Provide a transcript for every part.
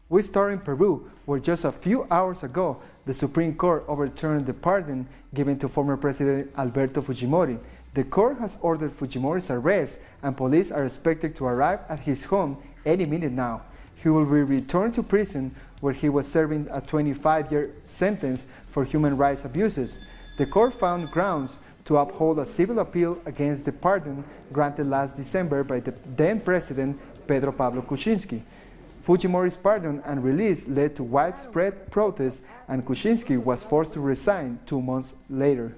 We start in Peru, where just a few hours ago, the Supreme Court overturned the pardon given to former President Alberto Fujimori. The court has ordered Fujimori's arrest, and police are expected to arrive at his home any minute now. He will be returned to prison, where he was serving a 25-year sentence for human rights abuses. The court found grounds to uphold a civil appeal against the pardon granted last December by the then president Pedro Pablo Kuczynski. Fujimori's pardon and release led to widespread protests, and Kuczynski was forced to resign 2 months later.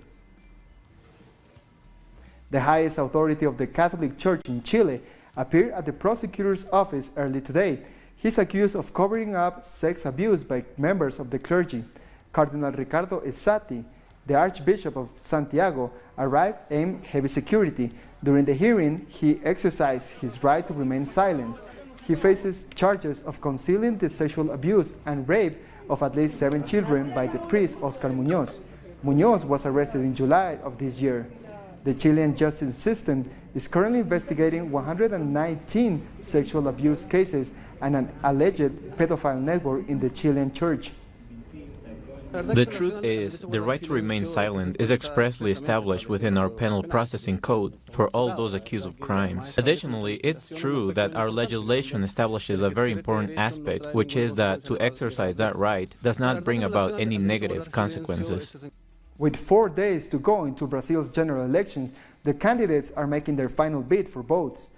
The highest authority of the Catholic Church in Chile appeared at the prosecutor's office early today. He's accused of covering up sex abuse by members of the clergy. Cardinal Ricardo Esati, the Archbishop of Santiago, arrived in heavy security. During the hearing, he exercised his right to remain silent. He faces charges of concealing the sexual abuse and rape of at least 7 children by the priest Oscar Muñoz. Muñoz was arrested in July of this year. The Chilean justice system is currently investigating 119 sexual abuse cases and an alleged pedophile network in the Chilean church. The truth is, the right to remain silent is expressly established within our penal processing code for all those accused of crimes. Additionally, it's true that our legislation establishes a very important aspect, which is that to exercise that right does not bring about any negative consequences. With 4 days to go into Brazil's general elections, the candidates are making their final bid for votes.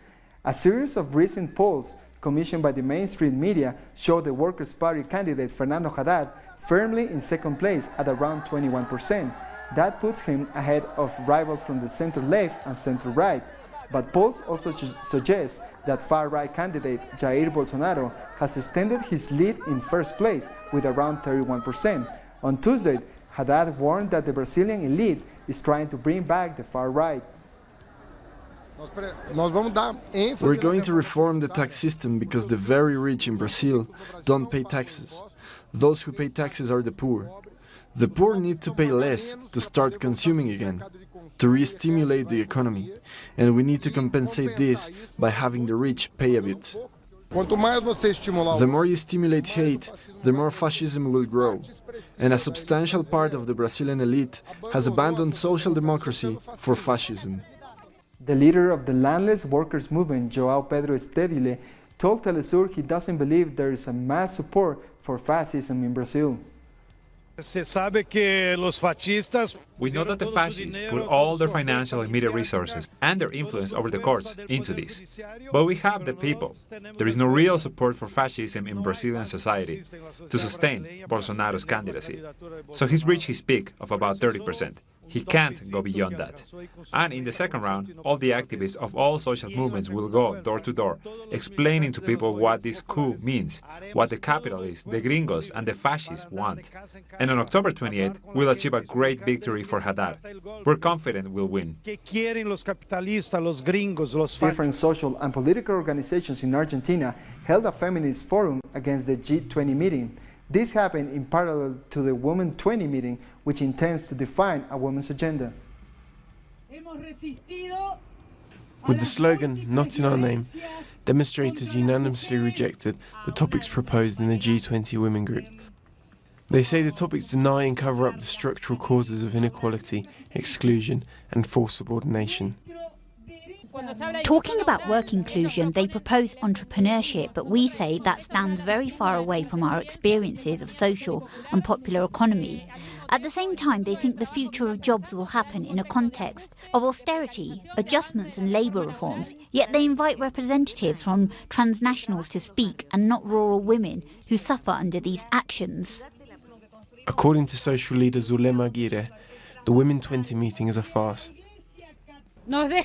A series of recent polls commissioned by the mainstream media show the Workers' Party candidate Fernando Haddad firmly in second place at around 21%. That puts him ahead of rivals from the center-left and center-right. But polls also suggest that far-right candidate Jair Bolsonaro has extended his lead in first place with around 31%. On Tuesday, Haddad warned that the Brazilian elite is trying to bring back the far-right. We're going to reform the tax system because the very rich in Brazil don't pay taxes. Those who pay taxes are the poor. The poor need to pay less to start consuming again, to re-stimulate the economy, and we need to compensate this by having the rich pay a bit. The more you stimulate hate, the more fascism will grow, and a substantial part of the Brazilian elite has abandoned social democracy for fascism. The leader of the landless workers' movement, João Pedro Stedile, told Telesur he doesn't believe there is a mass support for fascism in Brazil. We know that the fascists put all their financial and media resources and their influence over the courts into this. But we have the people. There is no real support for fascism in Brazilian society to sustain Bolsonaro's candidacy. So he's reached his peak of about 30%. He can't go beyond that. And in the second round, all the activists of all social movements will go door to door, explaining to people what this coup means, what the capitalists, the gringos, and the fascists want. And on October 28th, we'll achieve a great victory for Haddad. We're confident we'll win. Different social and political organizations in Argentina held a feminist forum against the G20 meeting. This happened in parallel to the Women 20 meeting, which intends to define a women's agenda. With the slogan, "Not in our name," demonstrators unanimously rejected the topics proposed in the G20 Women Group. They say the topics deny and cover up the structural causes of inequality, exclusion, and forced subordination. Talking about work inclusion, they propose entrepreneurship, but we say that stands very far away from our experiences of social and popular economy. At the same time, they think the future of jobs will happen in a context of austerity, adjustments and labour reforms, yet they invite representatives from transnationals to speak and not rural women who suffer under these actions. According to social leader Zulema Aguirre, the Women 20 meeting is a farce. They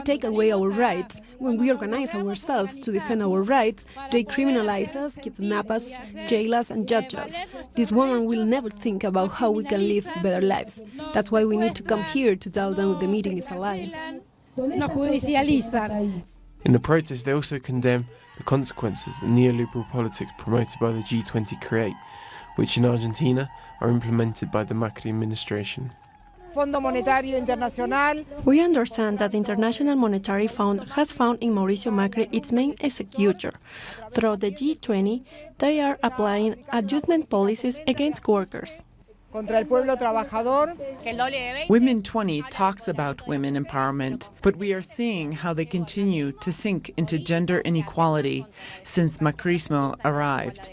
take away our rights. When we organize ourselves to defend our rights, they criminalize us, kidnap us, jail us and judge us. This woman will never think about how we can live better lives. That's why we need to come here to tell them the meeting is a lie. In the protest, they also condemn the consequences that neoliberal politics promoted by the G20 create, which in Argentina are implemented by the Macri administration. We understand that the International Monetary Fund has found in Mauricio Macri its main executor. Throughout the G20, they are applying adjustment policies against workers. Women 20 talks about women empowerment, but we are seeing how they continue to sink into gender inequality since Macrismo arrived.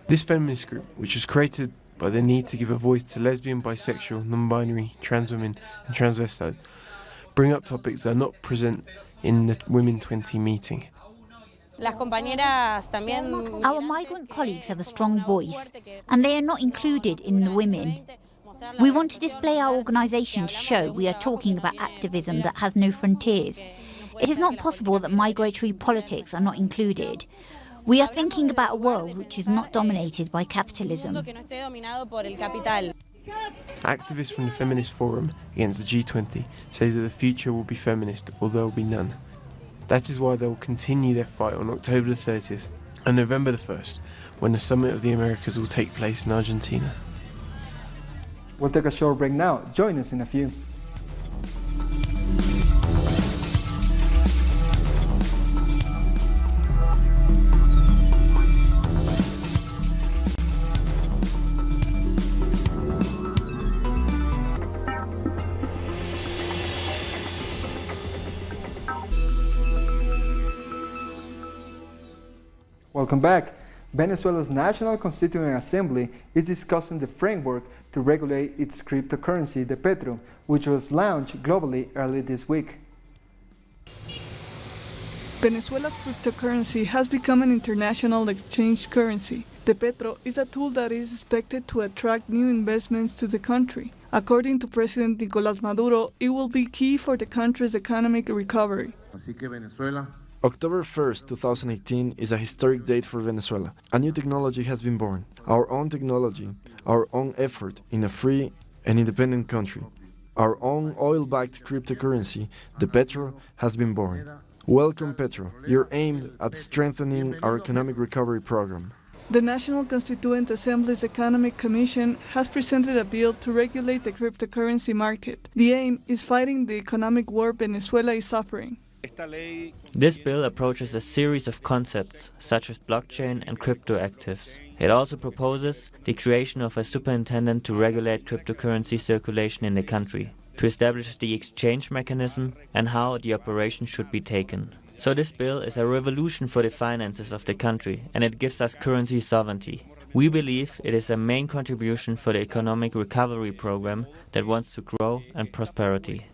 This feminist group, which was created by the need to give a voice to lesbian, bisexual, non-binary, trans women and transvestite, bring up topics that are not present in the Women 20 meeting. Our migrant colleagues have a strong voice, and they are not included in the women. We want to display our organisation to show we are talking about activism that has no frontiers. It is not possible that migratory politics are not included. We are thinking about a world which is not dominated by capitalism. Activists from the Feminist Forum against the G20 say that the future will be feminist or there will be none. That is why they will continue their fight on October the 30th and November the 1st, when the Summit of the Americas will take place in Argentina. We'll take a short break now. Join us in a few. Welcome back. Venezuela's National Constituent Assembly is discussing the framework to regulate its cryptocurrency, the Petro, which was launched globally early this week. Venezuela's cryptocurrency has become an international exchange currency. The Petro is a tool that is expected to attract new investments to the country. According to President Nicolás Maduro, it will be key for the country's economic recovery. October 1st, 2018 is a historic date for Venezuela. A new technology has been born. Our own technology, our own effort in a free and independent country. Our own oil-backed cryptocurrency, the Petro, has been born. Welcome, Petro. You're aimed at strengthening our economic recovery program. The National Constituent Assembly's Economic Commission has presented a bill to regulate the cryptocurrency market. The aim is fighting the economic war Venezuela is suffering. This bill approaches a series of concepts, such as blockchain and crypto actives. It also proposes the creation of a superintendent to regulate cryptocurrency circulation in the country, to establish the exchange mechanism and how the operation should be taken. So this bill is a revolution for the finances of the country, and it gives us currency sovereignty. We believe it is a main contribution for the economic recovery program that wants to grow and prosperity.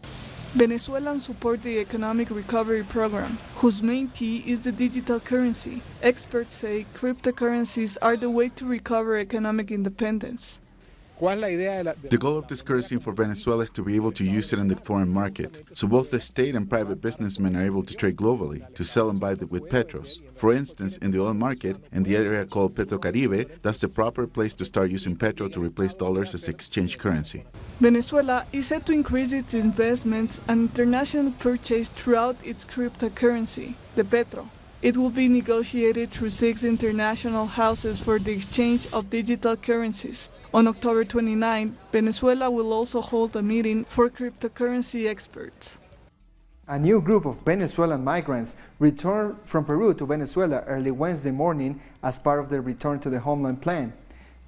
Venezuelans support the economic recovery program, whose main key is the digital currency. Experts say cryptocurrencies are the way to recover economic independence. The goal of this currency for Venezuela is to be able to use it in the foreign market, so both the state and private businessmen are able to trade globally, to sell and buy with petros. For instance, in the oil market, in the area called Petrocaribe, that's the proper place to start using petro to replace dollars as exchange currency. Venezuela is set to increase its investments and international purchase throughout its cryptocurrency, the Petro. It will be negotiated through 6 international houses for the exchange of digital currencies. On October 29, Venezuela will also hold a meeting for cryptocurrency experts. A new group of Venezuelan migrants returned from Peru to Venezuela early Wednesday morning as part of their return to the homeland plan.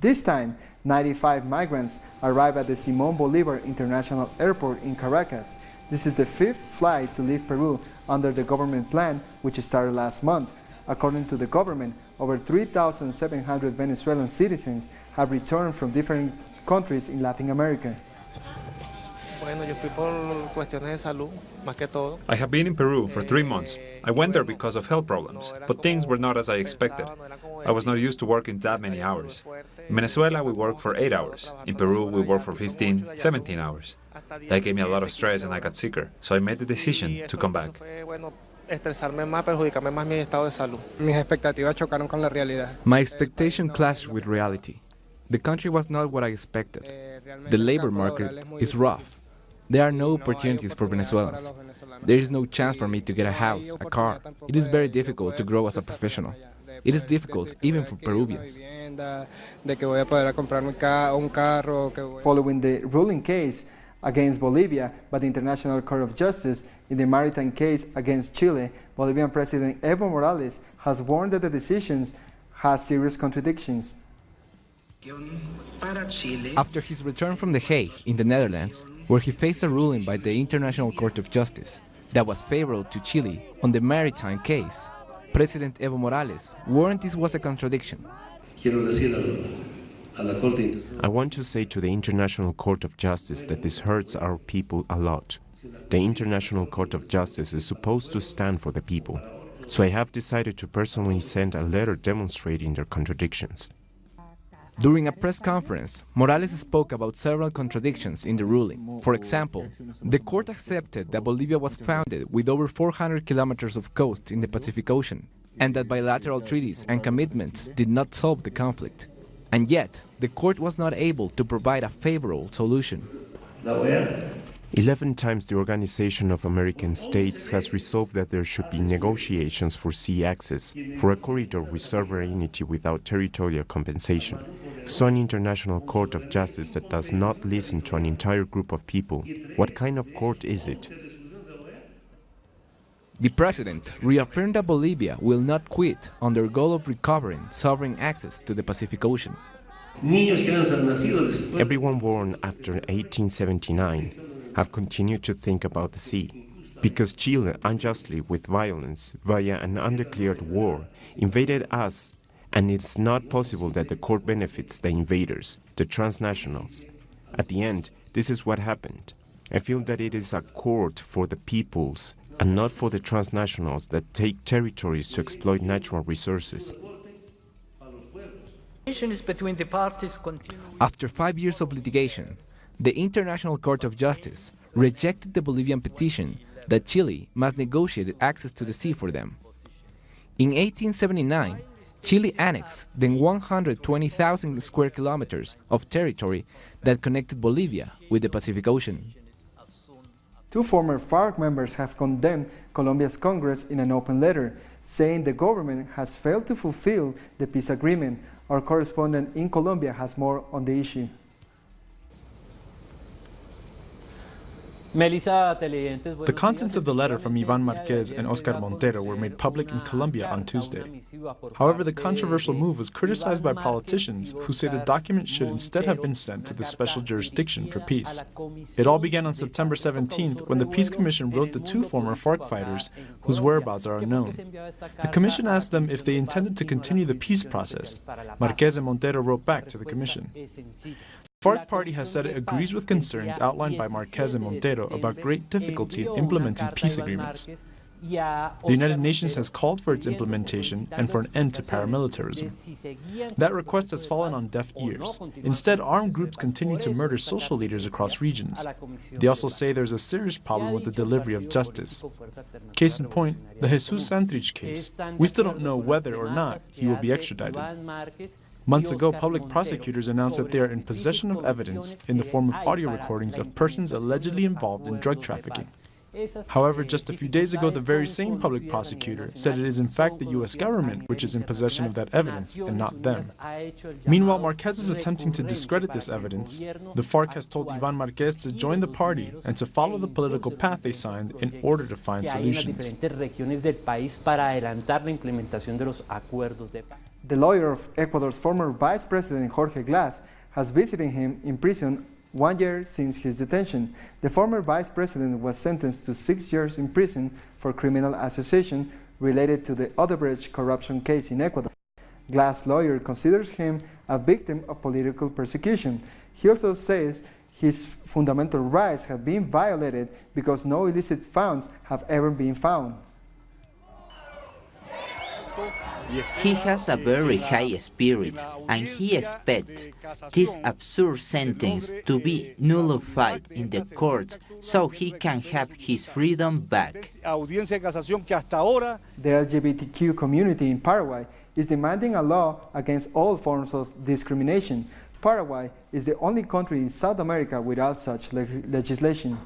This time, 95 migrants arrived at the Simón Bolívar International Airport in Caracas. This is the 5th flight to leave Peru under the government plan, which started last month. According to the government, over 3,700 Venezuelan citizens have returned from different countries in Latin America. I have been in Peru for 3 months. I went there because of health problems, but things were not as I expected. I was not used to working that many hours. In Venezuela, we work for 8 hours. In Peru, we work for 15, 17 hours. That gave me a lot of stress and I got sicker, so I made the decision to come back. My expectation clashed with reality. The country was not what I expected. The labor market is rough. There are no opportunities for Venezuelans. There is no chance for me to get a house, a car. It is very difficult to grow as a professional. It is difficult even for Peruvians. Following the ruling case against Bolivia by the International Court of Justice in the maritime case against Chile, Bolivian President Evo Morales has warned that the decisions has serious contradictions. After his return from The Hague in the Netherlands, where he faced a ruling by the International Court of Justice that was favorable to Chile on the maritime case, President Evo Morales warned this was a contradiction. I want to say to the International Court of Justice that this hurts our people a lot. The International Court of Justice is supposed to stand for the people, so I have decided to personally send a letter demonstrating their contradictions. During a press conference, Morales spoke about several contradictions in the ruling. For example, the court accepted that Bolivia was founded with over 400 kilometers of coast in the Pacific Ocean, and that bilateral treaties and commitments did not solve the conflict. And yet, the court was not able to provide a favorable solution. 11 times the Organization of American States has resolved that there should be negotiations for sea access, for a corridor with sovereignty without territorial compensation. So an International Court of Justice that does not listen to an entire group of people, what kind of court is it? The president reaffirmed that Bolivia will not quit on their goal of recovering sovereign access to the Pacific Ocean. Everyone born after 1879 have continued to think about the sea, because Chile unjustly, with violence, via an undeclared war, invaded us, and it's not possible that the court benefits the invaders, the transnationals. At the end, this is what happened. I feel that it is a court for the peoples, and not for the transnationals that take territories to exploit natural resources. After 5 years of litigation, the International Court of Justice rejected the Bolivian petition that Chile must negotiate access to the sea for them. In 1879, Chile annexed the 120,000 square kilometers of territory that connected Bolivia with the Pacific Ocean. 2 former FARC members have condemned Colombia's Congress in an open letter, saying the government has failed to fulfill the peace agreement. Our correspondent in Colombia has more on the issue. The contents of the letter from Iván Márquez and Oscar Montero were made public in Colombia on Tuesday. However, the controversial move was criticized by politicians who say the document should instead have been sent to the Special Jurisdiction for Peace. It all began on September 17th when the Peace Commission wrote the 2 former FARC fighters, whose whereabouts are unknown. The commission asked them if they intended to continue the peace process. Márquez and Montero wrote back to the commission. The FARC party has said it agrees with concerns outlined by Márquez and Montero about great difficulty in implementing peace agreements. The United Nations has called for its implementation and for an end to paramilitarism. That request has fallen on deaf ears. Instead, armed groups continue to murder social leaders across regions. They also say there's a serious problem with the delivery of justice. Case in point, the Jesus Santrich case. We still don't know whether or not he will be extradited. Months ago, public prosecutors announced that they are in possession of evidence in the form of audio recordings of persons allegedly involved in drug trafficking. However, just a few days ago, the very same public prosecutor said it is in fact the U.S. government which is in possession of that evidence and not them. Meanwhile, Márquez is attempting to discredit this evidence. The FARC has told Iván Márquez to join the party and to follow the political path they signed in order to find solutions. The lawyer of Ecuador's former vice president, Jorge Glas, has visited him in prison 1 year since his detention. The former vice president was sentenced to 6 years in prison for criminal association related to the Odebrecht corruption case in Ecuador. Glas' lawyer considers him a victim of political persecution. He also says his fundamental rights have been violated because no illicit funds have ever been found. He has a very high spirit, and he expects this absurd sentence to be nullified in the courts so he can have his freedom back. The LGBTQ community in Paraguay is demanding a law against all forms of discrimination. Paraguay is the only country in South America without such legislation.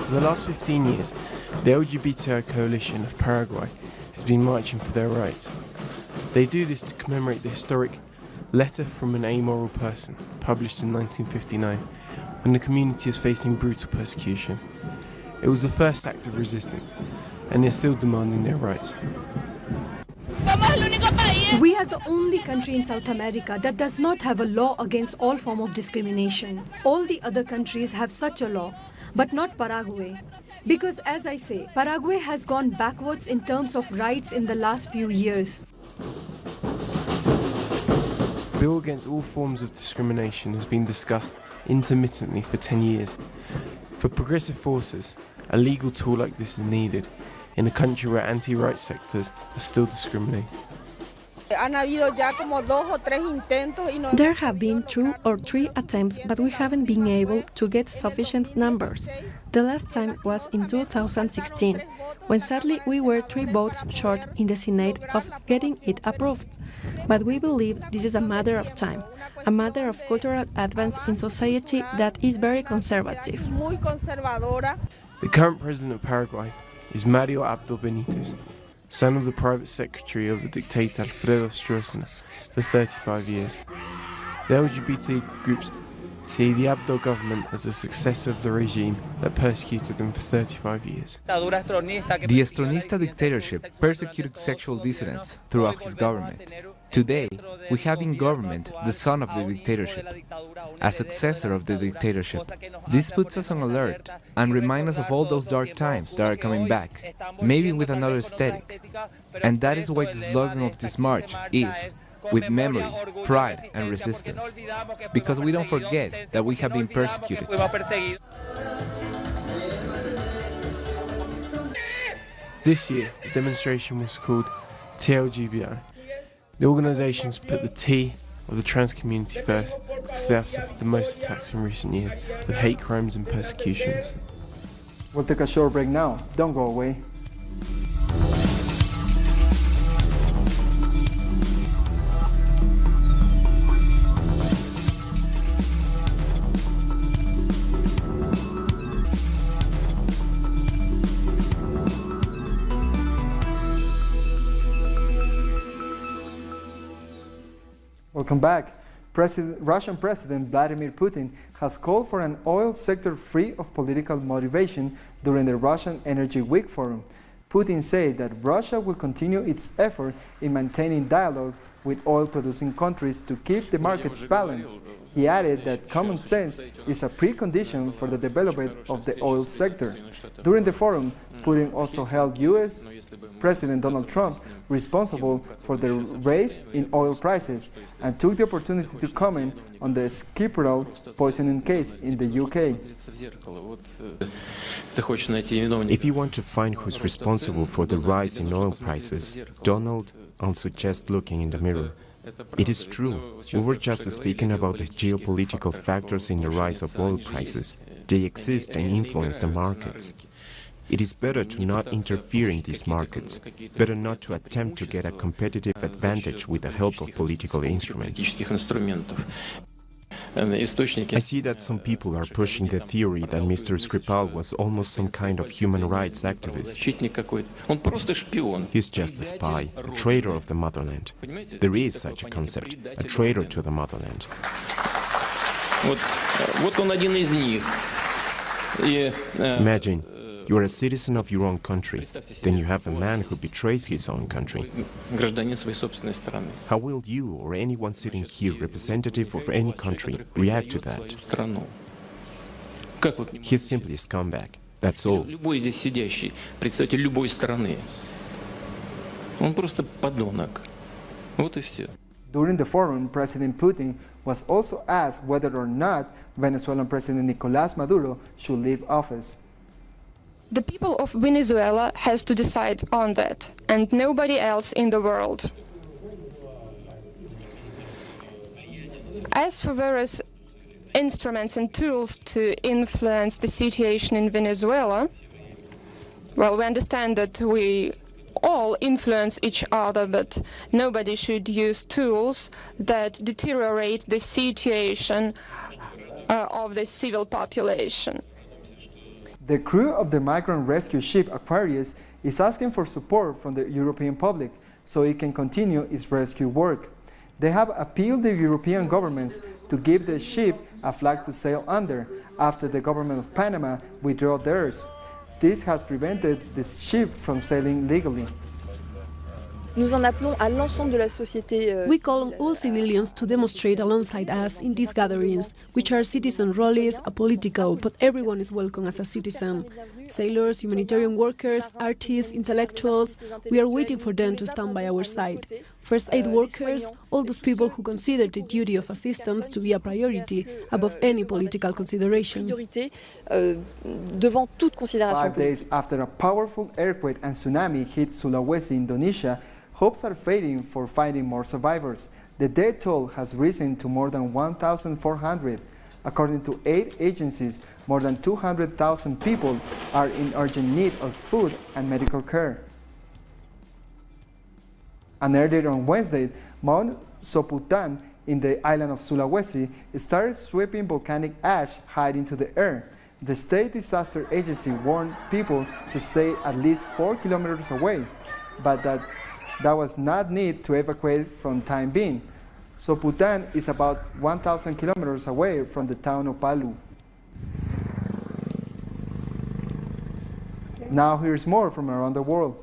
For the last 15 years, the LGBTI coalition of Paraguay has been marching for their rights. They do this to commemorate the historic Letter from an Amoral Person, published in 1959, when the community is facing brutal persecution. It was the first act of resistance, and they're still demanding their rights. We are the only country in South America that does not have a law against all form of discrimination. All the other countries have such a law, but not Paraguay. Because, as I say, Paraguay has gone backwards in terms of rights in the last few years. The bill against all forms of discrimination has been discussed intermittently for 10 years. For progressive forces, a legal tool like this is needed in a country where anti-rights sectors are still discriminating. There have been 2 or 3 attempts, but we haven't been able to get sufficient numbers. The last time was in 2016, when sadly we were 3 votes short in the Senate of getting it approved. But we believe this is a matter of time, a matter of cultural advance in society that is very conservative. The current president of Paraguay is Mario Abdo Benitez, son of the private secretary of the dictator Alfredo Stroessner for 35 years. The LGBT groups see the Abdo government as a successor of the regime that persecuted them for 35 years. The Estronista dictatorship persecuted sexual dissidents throughout his government. Today, we have in government the son of the dictatorship, a successor of the dictatorship. This puts us on alert and reminds us of all those dark times that are coming back, maybe with another aesthetic. And that is why the slogan of this march is, with memory, pride and resistance, because we don't forget that we have been persecuted. This year, the demonstration was called TLGBI. The organisations put the T of the trans community first because they have suffered the most attacks in recent years with hate crimes and persecutions. We'll take a short break now. Don't go away. Welcome back. Russian President Vladimir Putin has called for an oil sector free of political motivation during the Russian Energy Week Forum. Putin said that Russia will continue its effort in maintaining dialogue with oil-producing countries to keep the markets balanced. He added that common sense is a precondition for the development of the oil sector. During the forum, Putin also held U.S. President Donald Trump responsible for the rise in oil prices and took the opportunity to comment on the Skripal poisoning case in the UK. If you want to find who's responsible for the rise in oil prices, Donald, I'll suggest looking in the mirror. It is true, we were just speaking about the geopolitical factors in the rise of oil prices. They exist and influence the markets. It is better to not interfere in these markets, better not to attempt to get a competitive advantage with the help of political instruments. I see that some people are pushing the theory that Mr. Skripal was almost some kind of human rights activist. He's just a spy, a traitor of the motherland. There is such a concept, a traitor to the motherland. Imagine, you are a citizen of your own country, then you have a man who betrays his own country. How will you or anyone sitting here, representative of any country, react to that? He's simply a scumbag, that's all. During the forum, President Putin was also asked whether or not Venezuelan President Nicolás Maduro should leave office. The people of Venezuela has to decide on that, and nobody else in the world. As for various instruments and tools to influence the situation in Venezuela, well, we understand that we all influence each other, but nobody should use tools that deteriorate the situation of the civil population. The crew of the migrant rescue ship Aquarius is asking for support from the European public so it can continue its rescue work. They have appealed to European governments to give the ship a flag to sail under after the government of Panama withdrew theirs. This has prevented the ship from sailing legally. We call on all civilians to demonstrate alongside us in these gatherings, which are citizen rallies, apolitical, but everyone is welcome as a citizen. Sailors, humanitarian workers, artists, intellectuals, we are waiting for them to stand by our side. First aid workers, all those people who consider the duty of assistance to be a priority above any political consideration. 5 days after a powerful earthquake and tsunami hit Sulawesi, Indonesia, hopes are fading for finding more survivors. The death toll has risen to more than 1,400. According to aid agencies, more than 200,000 people are in urgent need of food and medical care. And earlier on Wednesday, Mount Soputan in the island of Sulawesi started sweeping volcanic ash high into the air. The State Disaster Agency warned people to stay at least 4 kilometers away, but that was not need to evacuate from time being. Soputan is about 1,000 kilometers away from the town of Palu. Now here's more from around the world.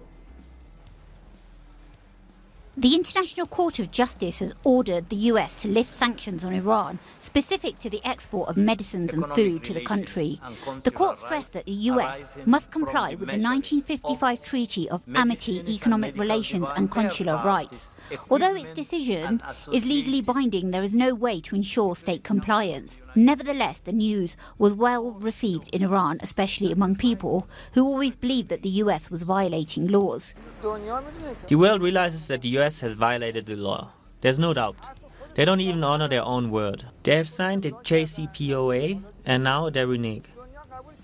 The International Court of Justice has ordered the US to lift sanctions on Iran, specific to the export of medicines and food to the country. The court stressed that the US must comply with the 1955 Treaty of Amity, Economic Relations and Consular Rights. Although its decision is legally binding, there is no way to ensure state compliance. Nevertheless, the news was well received in Iran, especially among people who always believed that the US was violating laws. The world realizes that the US has violated the law. There's no doubt. They don't even honor their own word. They have signed the JCPOA and now they renege.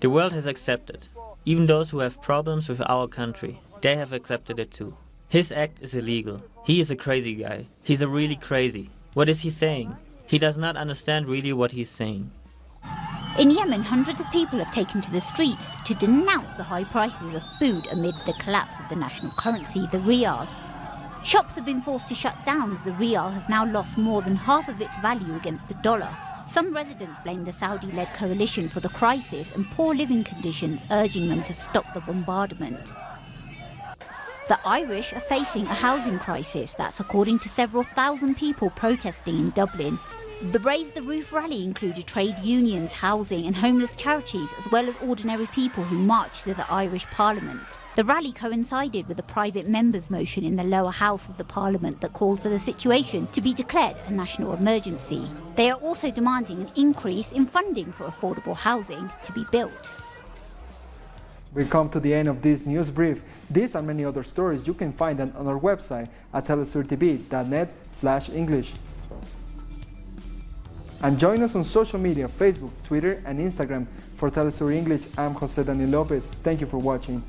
The world has accepted. Even those who have problems with our country, they have accepted it too. His act is illegal. He is a crazy guy. He's a really crazy. What is he saying? He does not understand really what he's saying. In Yemen, hundreds of people have taken to the streets to denounce the high prices of food amid the collapse of the national currency, the rial. Shops have been forced to shut down as the rial has now lost more than half of its value against the dollar. Some residents blame the Saudi-led coalition for the crisis and poor living conditions, urging them to stop the bombardment. The Irish are facing a housing crisis, that's according to several thousand people protesting in Dublin. The Raise the Roof rally included trade unions, housing and homeless charities, as well as ordinary people who marched to the Irish Parliament. The rally coincided with a private member's motion in the lower house of the Parliament that called for the situation to be declared a national emergency. They are also demanding an increase in funding for affordable housing to be built. We come to the end of this news brief. These and many other stories you can find on our website at telesurtv.net/English. And join us on social media, Facebook, Twitter and Instagram. For Telesur English, I'm Jose Daniel Lopez. Thank you for watching.